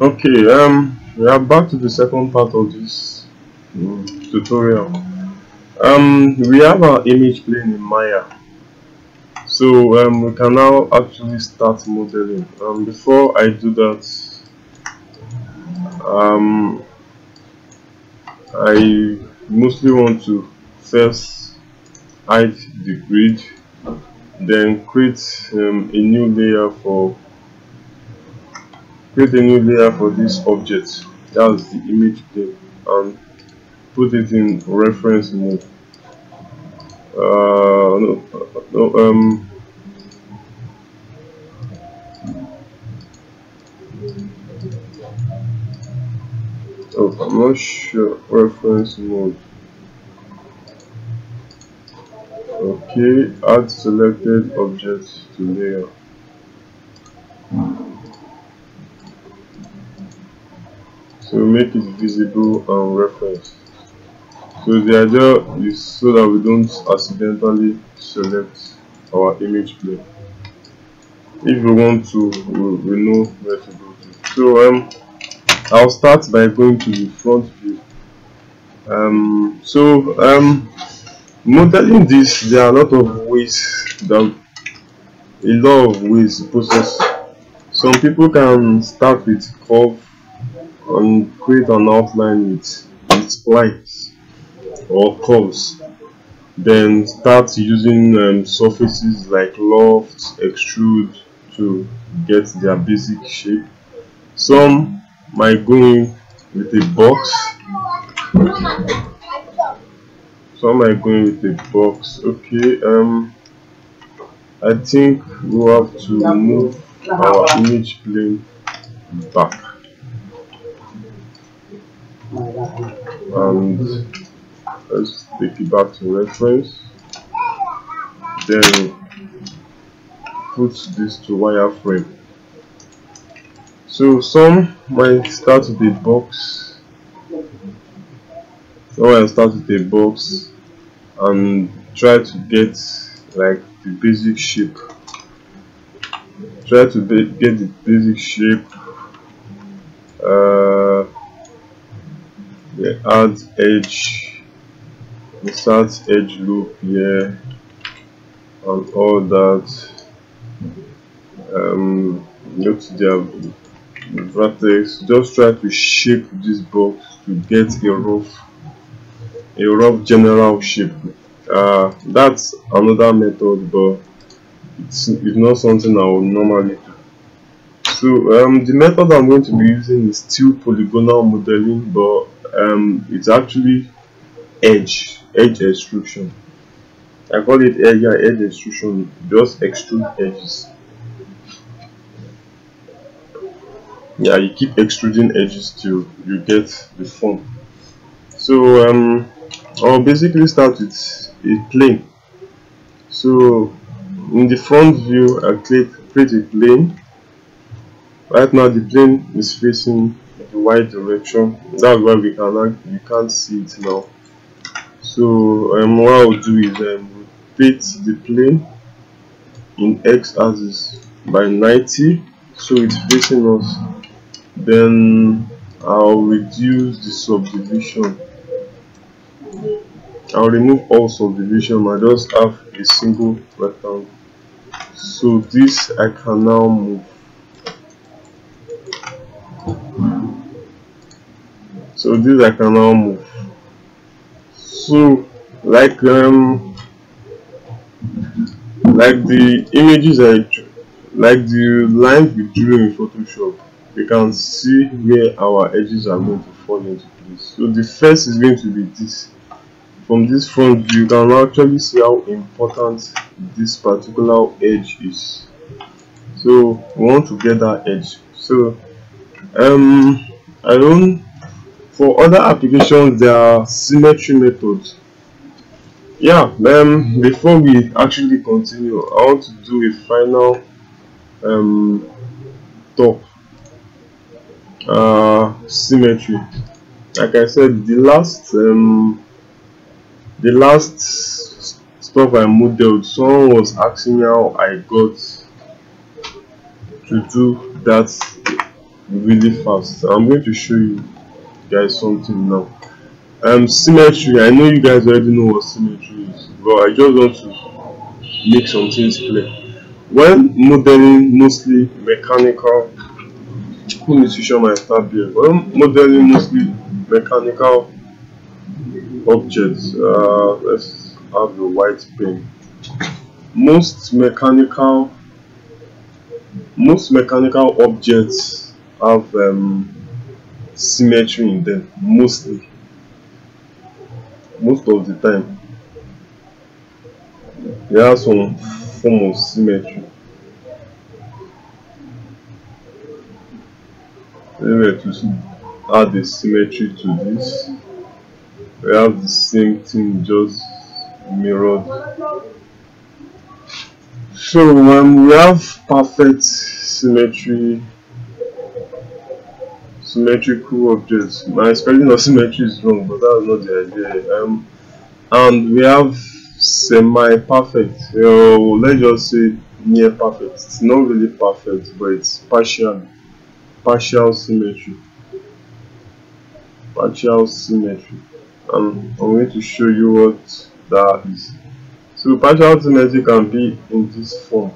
Okay, we are back to the second part of this tutorial. We have our image plane in Maya, so we can now actually start modeling. Before I do that, I mostly want to first hide the grid, then create a new layer for this object. That's the image plane, and put it in reference mode. No, I'm not sure. Reference mode. Okay, add selected object to layer. So make it visible and reference. So the idea is so that we don't accidentally select our image plane. If we want to, we know where to go to. So I'll start by going to the front view. Modeling this, there are a lot of ways to process. Some people can start with curve and create an outline with splines or curves, then start using surfaces like loft, extrude to get their basic shape. Some might go in with a box. Okay, I think we'll have to move our image plane back, and let's take it back to reference, then put this to wireframe. So some might start with a box, and try to get like the basic shape. Get the basic shape. Add edge, insert edge loop here, and all that. Go to their vertex. Just try to shape this box to get a rough general shape. That's another method, but it's not something I would normally do. So the method I'm going to be using is still polygonal modeling, but it's actually edge extrusion. I call it edge extrusion. Just extrude edges. Yeah, you keep extruding edges till you get the form. So I'll basically start with a plane. So in the front view, I create a plane. Right now the plane is facing the y direction. That's why you can't see it now. So what I'll do is rotate the plane in x-axis by 90, so it's facing us. Then I'll reduce the subdivision. I'll remove all subdivision. I just have a single rectangle. So this I can now move. So like the images like the lines we drew in Photoshop, we can see where our edges are going to fall into place. So the first is going to be this. From this front view, you can actually see how important this particular edge is. So we want to get that edge. So for other applications, there are symmetry methods. Yeah, before we actually continue, I want to do a final top symmetry. Like I said, the last stuff I modeled, someone was asking me how I got to do that really fast. I'm going to show you guys something now. Symmetry. I know you guys already know what symmetry is, but I just want to make some things clear. When modeling mostly mechanical, let me switch on my tab here. When modeling mostly mechanical objects, let's have the white pen. Most mechanical objects have symmetry in them. Most of the time they have some form of symmetry. We were to add a symmetry to this, we have the same thing just mirrored. So when we have perfect symmetrical objects, my spelling of symmetry is wrong, but that's not the idea. And we have semi-perfect, let's just say near perfect. It's not really perfect, but it's partial symmetry. And I'm going to show you what that is. So partial symmetry can be in this form.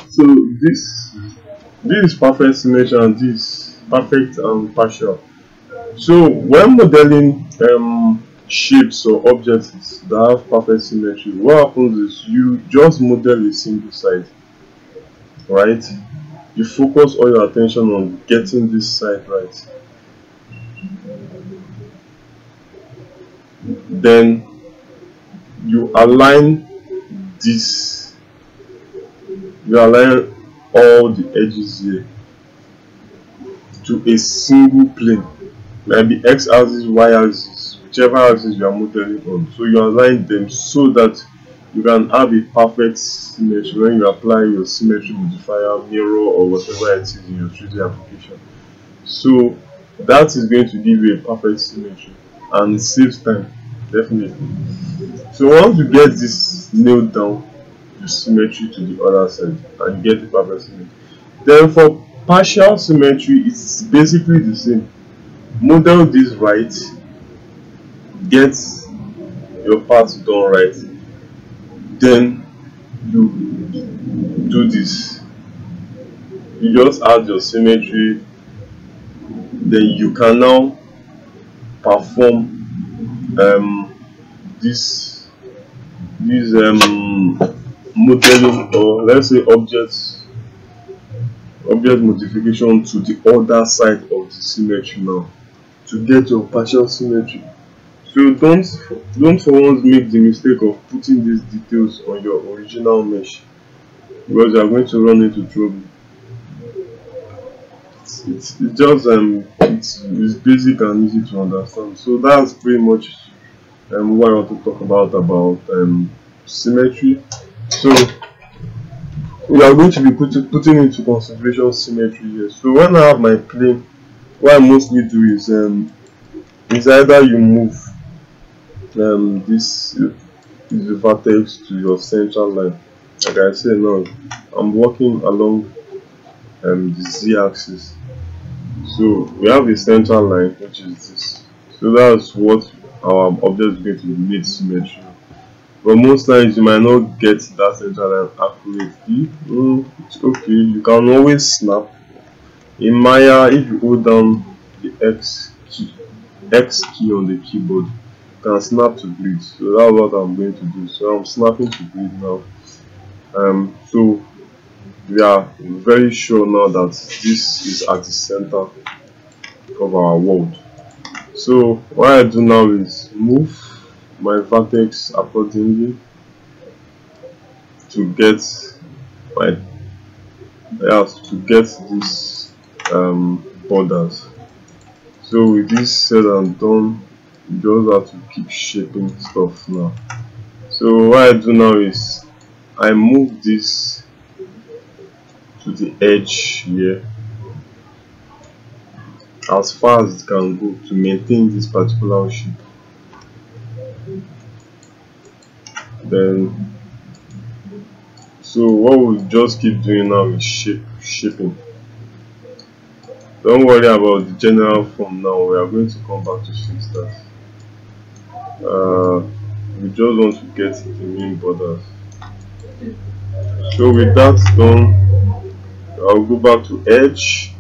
So this is perfect symmetry, and this perfect and partial. So when modeling shapes or objects that have perfect symmetry, what happens is you just model a single side, right? You focus all your attention on getting this side right. Then you align this, you align all the edges here to a single plane, maybe x-axis, y-axis, whichever axis you are modeling on. So you align them so that you can have a perfect symmetry when you apply your symmetry modifier, mirror, or whatever it is in your 3D application. So that is going to give you a perfect symmetry, and it saves time, definitely. So once you get this nailed down, the symmetry to the other side, and you get the perfect symmetry. Then for partial symmetry, it's basically the same. Model this right, get your parts done right, then you do this. You just add your symmetry, then you can now perform this modeling, or let's say object modification to the other side of the symmetry now to get your partial symmetry. So don't for once make the mistake of putting these details on your original mesh, because you are going to run into trouble. It's just it's basic and easy to understand. So that's pretty much what I want to talk about symmetry. So we are going to be putting into consideration symmetry here. So when I have my plane, what I mostly do is either you move this is the vertex to your central line. Like I said now, I'm working along the z-axis. So we have the central line, which is this. So that's what our object is going to be made symmetry. But most times you might not get that central line accurately. It's okay, you can always snap. In Maya, if you hold down the X key on the keyboard, you can snap to grid. So that's what I'm going to do. So I'm snapping to grid now. So we are very sure now that this is at the center of our world. So what I do now is move my vertex accordingly to get these borders. So with this said and done, you just have to keep shaping stuff now. So what I do now is I move this to the edge here. as far as it can go to maintain this particular shape. Then so what we'll just keep doing now is shaping. Don't worry about the general form now. We are going to come back to fix that. We just want to get the main borders. So with that done, I'll go back to edge,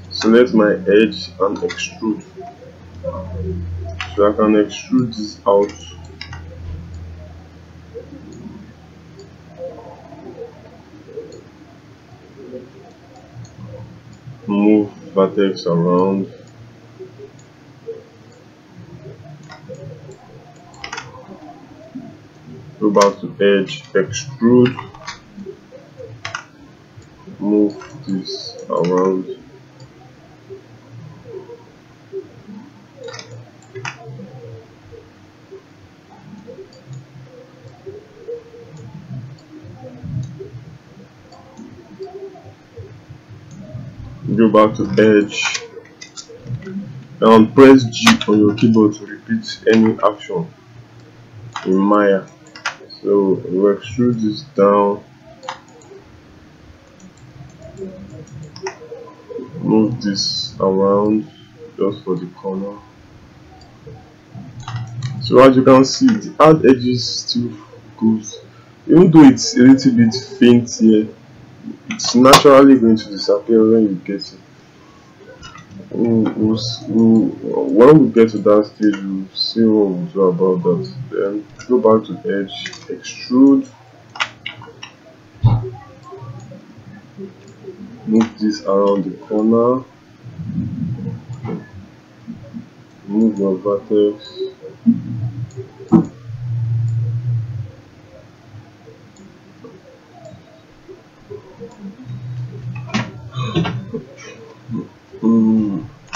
select my edge and extrude. So I can extrude this out. Move vertex around. Go back to edge, extrude. Move this around. Go back to edge and press G on your keyboard to repeat any action in Maya. So we'll extrude this down, move this around just for the corner. So as you can see, the hard edges still goes, even though it's a little bit faint here, it's naturally going to disappear when you get it. When we get to that stage, we'll see what we'll do about that. Then go back to edge, extrude, move this around the corner, move your vertex,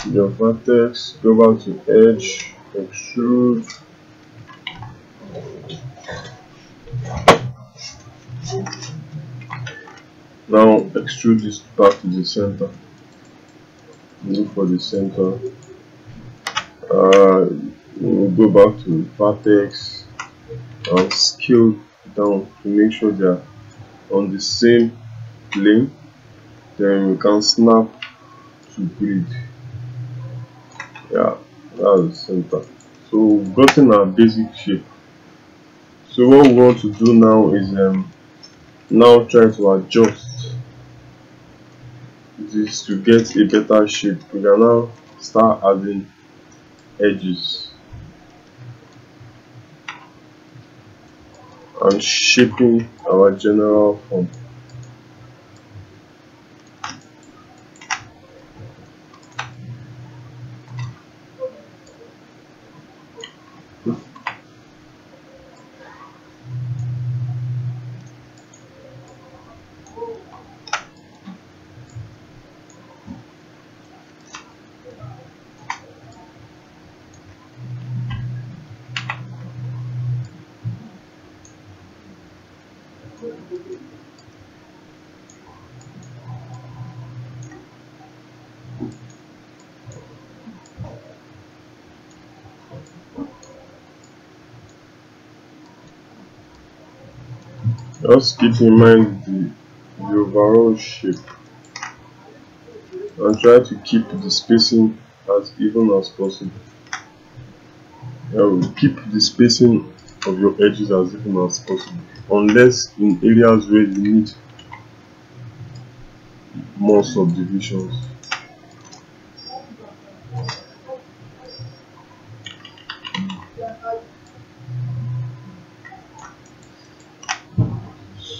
your vertex, go back to edge, extrude, now extrude this back to the center. Look for the center. We'll go back to vertex and scale down to make sure they are on the same plane. Then we can snap to grid. Yeah, that's the center. So we've gotten our basic shape. So what we want to do now is now try to adjust this to get a better shape. We can now start adding edges and shaping our general form. Just keep in mind the overall shape and try to keep the spacing as even as possible. Keep the spacing of your edges as even as possible, unless in areas where you need more subdivisions.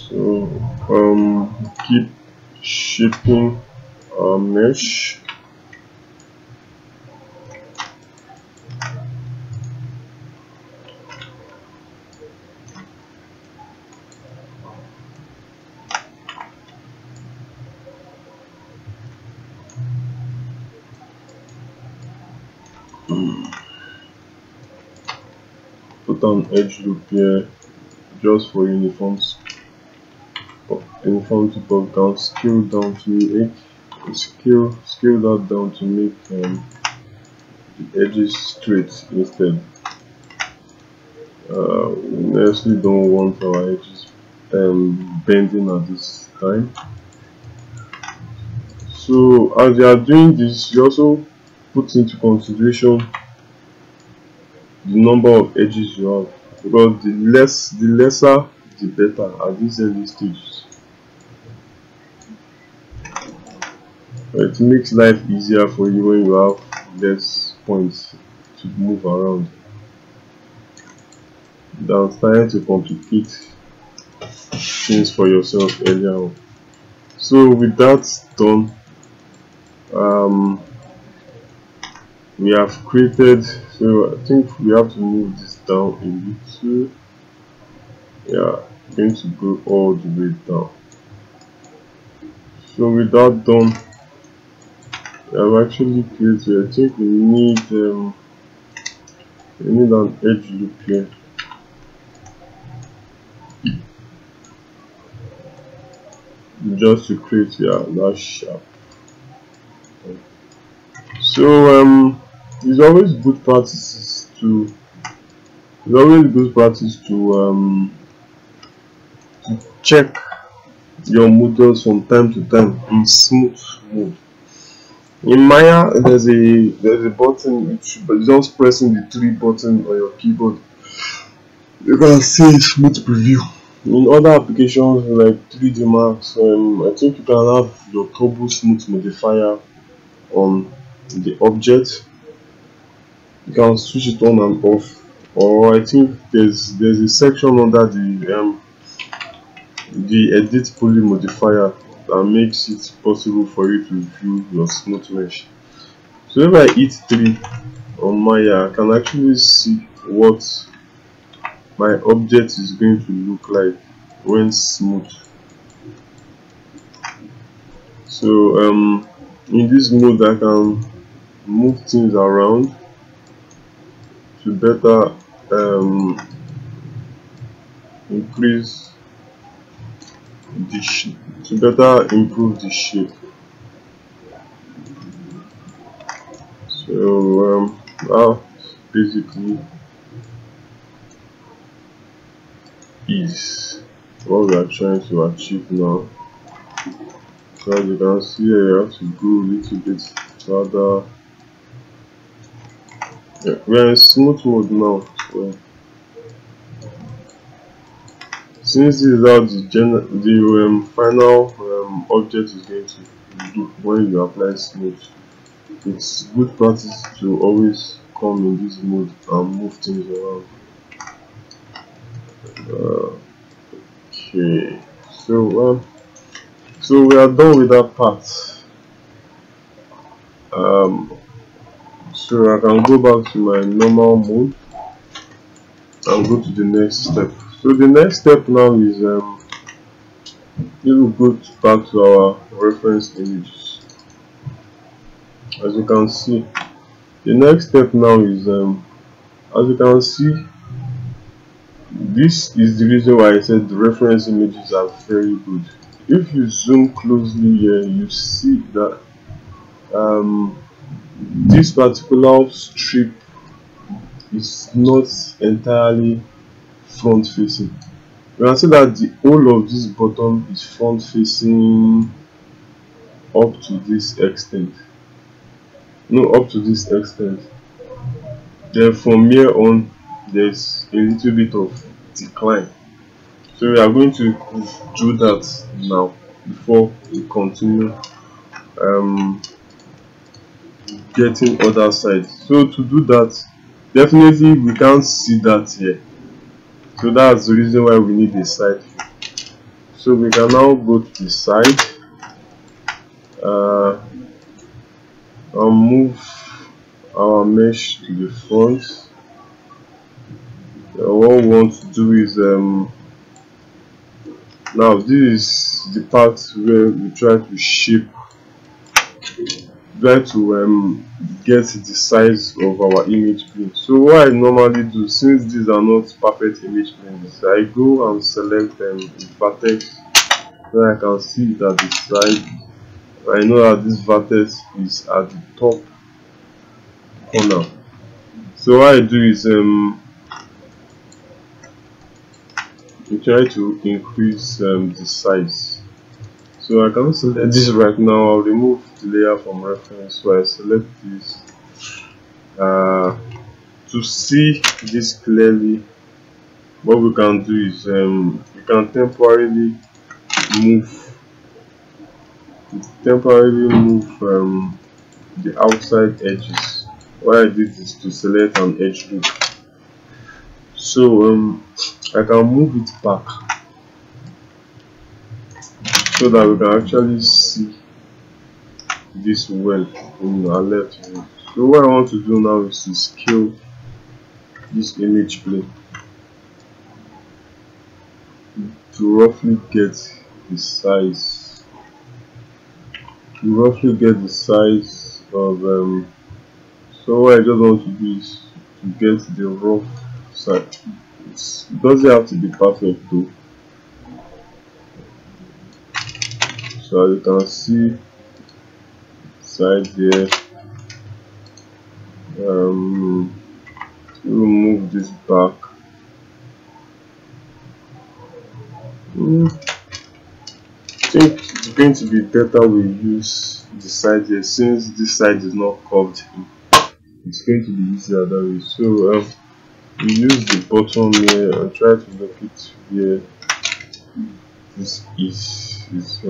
So keep shaping our mesh. Put an edge loop here just for uniformity, but we can scale down to make scale that down to make the edges straight instead. We honestly don't want our edges bending at this time. So as you are doing this, you also put into consideration the number of edges you have, because the lesser the better at these early stages. It makes life easier for you when you have less points to move around than trying to complicate things for yourself earlier on. So with that done, we have created, so I think we have to move this down a little. Yeah, I'm going to go all the way down. So with that done, I've actually created, I think we need an edge loop here. Just to create that shape. So it's always good practice to check your models from time to time in smooth mode. In Maya, there's a button which, just pressing the 3 buttons on your keyboard, you can see smooth preview. In other applications like 3D Max, I think you can have your turbo smooth modifier on the object. You can switch it on and off, or I think there's a section under the edit poly modifier that makes it possible for you to view your smooth mesh. So if I hit 3 on Maya, I can actually see what my object is going to look like when smooth. So in this mode I can move things around to better improve the shape. So now basically is what we are trying to achieve now. So as you can see here, you have to go a little bit further. Yeah, we are in smooth mode now. So since this is how the final object is going to look when you apply smooth, it's good practice to always come in this mode and move things around. Okay, so we are done with that part. So I can go back to my normal mode and go to the next step. So the next step now is we will go back to our reference images. As you can see, the next step now is as you can see, this is the reason why I said the reference images are very good. If you zoom closely here, you see that this particular strip is not entirely front facing. You can see that the whole of this bottom is front facing up to this extent. Up to this extent. Then from here on, there's a little bit of decline. So we are going to do that now before we continue getting other sides. So to do that, definitely we can't see that here. So that's the reason why we need a side. So we can now go to the side and move our mesh to the front. What we want to do is now this is the part where we try to shape, get the size of our image plane. So what I normally do, since these are not perfect image planes, I go and select the vertex. Then I can see that the side, I know that this vertex is at the top corner. So what I do is I try to increase the size. So I can select this right now. I'll remove the layer from reference. So I select this to see this clearly. What we can do is we can temporarily move the outside edges. What I did is to select an edge loop. So I can move it back so that we can actually see this well in our left view. So what I want to do now is to scale this image plane to roughly get the size. Of so what I just want to do is to get the rough side. It doesn't have to be perfect though. So as you can see side here, we'll move this back. I think it's going to be better we use the side here, since this side is not curved in. It's going to be easier that way. So we use the bottom here and try to make it where this is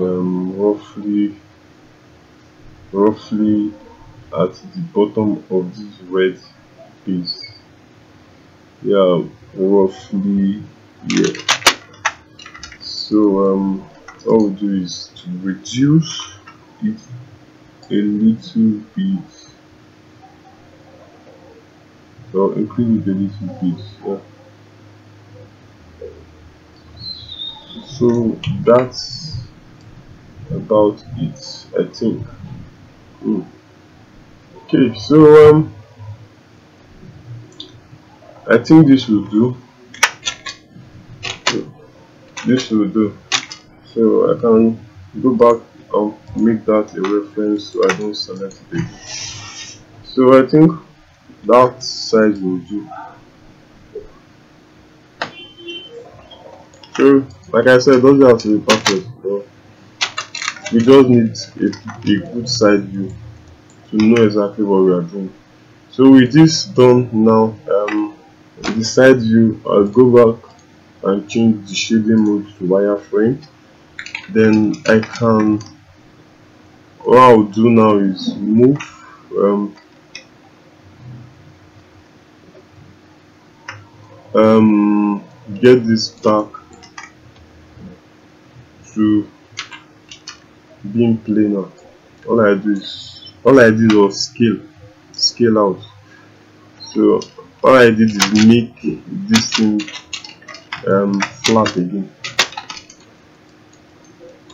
roughly at the bottom of this red piece. Yeah, roughly here. So all we do is to reduce it a little bit, or increase it a little bit. Yeah. So that's about it, I think. Okay, so I think this will do. So I can go back and make that a reference so I don't select it again. So I think that size will do. So like I said, it doesn't have to be perfect, but we just need a good side view to know exactly what we are doing. So with this done now, the side view, I'll go back and change the shading mode to wireframe. Then I can, what I'll do now is move get this back to being planar. All I did was scale out. So all I did is make this thing flat again.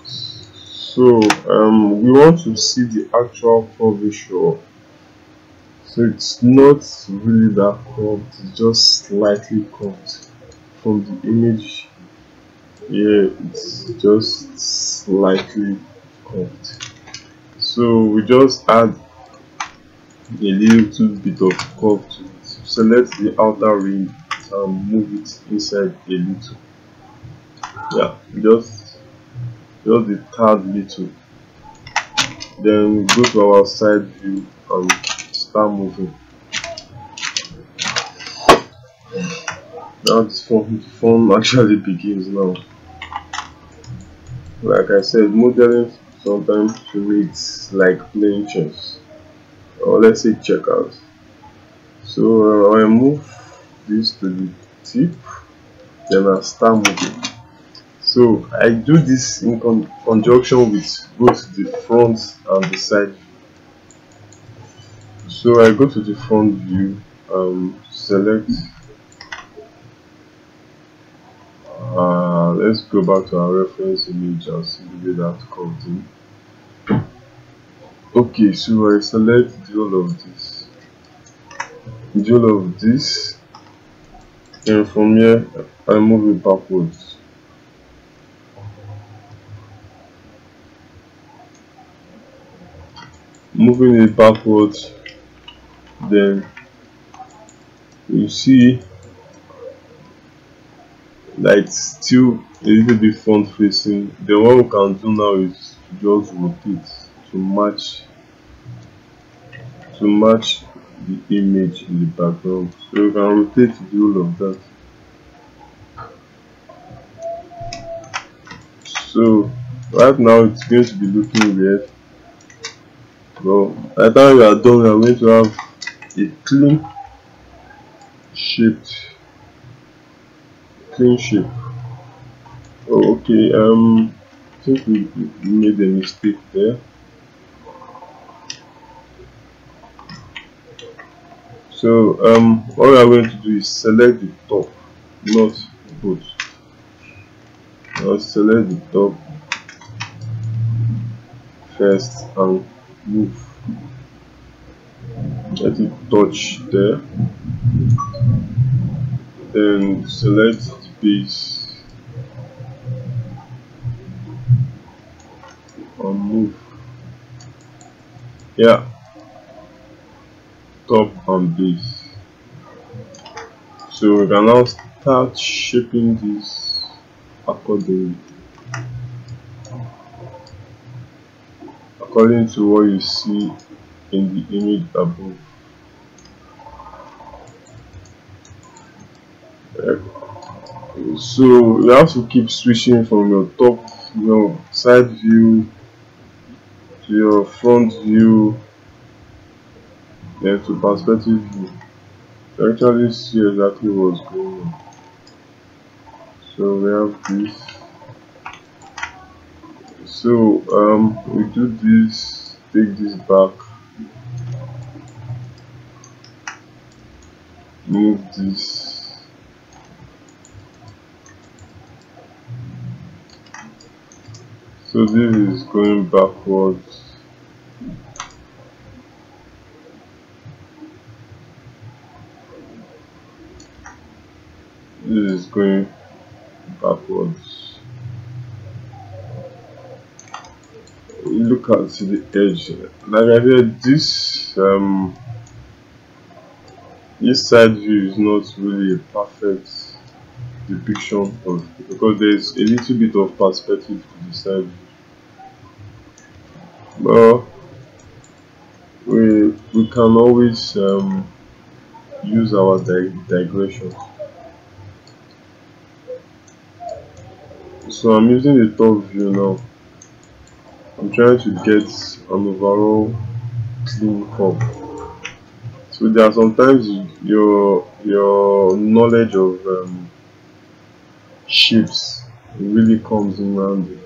So we want to see the actual curvature. So it's not really that curved, it's just slightly curved from the image. Yeah, it's just slightly curved. So we just add a little bit of curve to it. Select the outer ring and move it inside a little. Yeah, just a tad little. Then we go to our side view and start moving. Now the fun actually begins now. Like I said, modeling sometimes to me it's like playing chess, or let's say checkers. So I move this to the tip, then I start moving. So I do this in conjunction with both the front and the side view. So I go to the front view, select, let's go back to our reference image and see the way that comes in. Okay, so I select the whole of this, and from here I move it backwards. Moving it backwards then you see that it's still a little bit front facing. Then what we can do now is to just rotate to match the image in the background. So you can rotate the whole of that. So right now it's going to be looking weird, but by the time we are done, we are going to have a clean shape. Oh, okay. I think we made a mistake there. So what we are going to do is select the top, not both. I'll select the top first and move. Let it touch there. Then select the base and move. Yeah, top and base. So we can now start shaping this according to what you see in the image above. So you have to keep switching from your top, your side view to your front view, then to perspective view to actually see exactly what's going on. So we have this. So we do this, take this back, move this. So this is going backwards. This is going backwards. Look at the edge. Like I said, this side view is not really a perfect depiction of, because there's a little bit of perspective to the side view. But we can always use our digressions. So I'm using the top view now. I'm trying to get an overall clean curve. So there are sometimes your knowledge of shapes really comes in handy.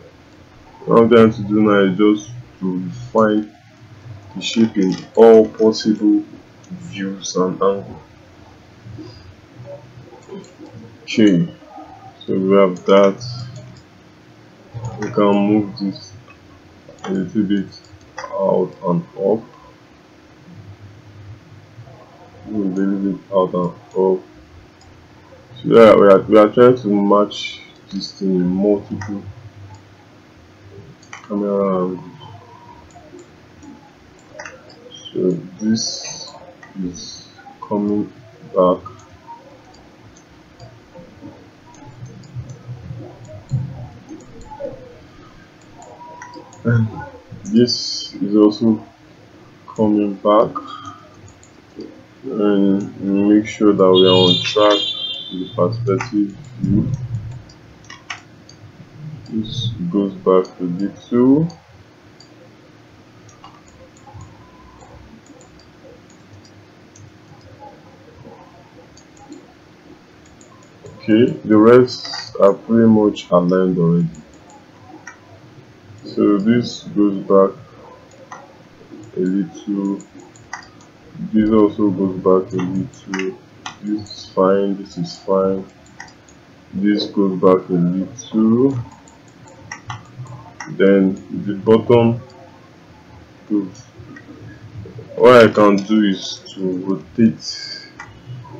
What I'm trying to do now is just to find the shape in all possible views and angles. Okay, so we have that. We can move this a little bit out and up. Move a little bit out and up. So yeah, we are trying to match this thing in multiple camera angles. So this is coming back. And this is also coming back, and make sure that we are on track with the perspective view. This goes back a little. Okay, the rest are pretty much aligned already. So this goes back a little. This also goes back a little. This is fine. This is fine. This goes back a little. Then the bottom goes. What I can do is to rotate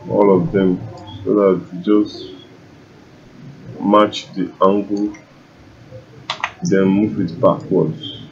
all of them so that we just match the angle, then move it backwards.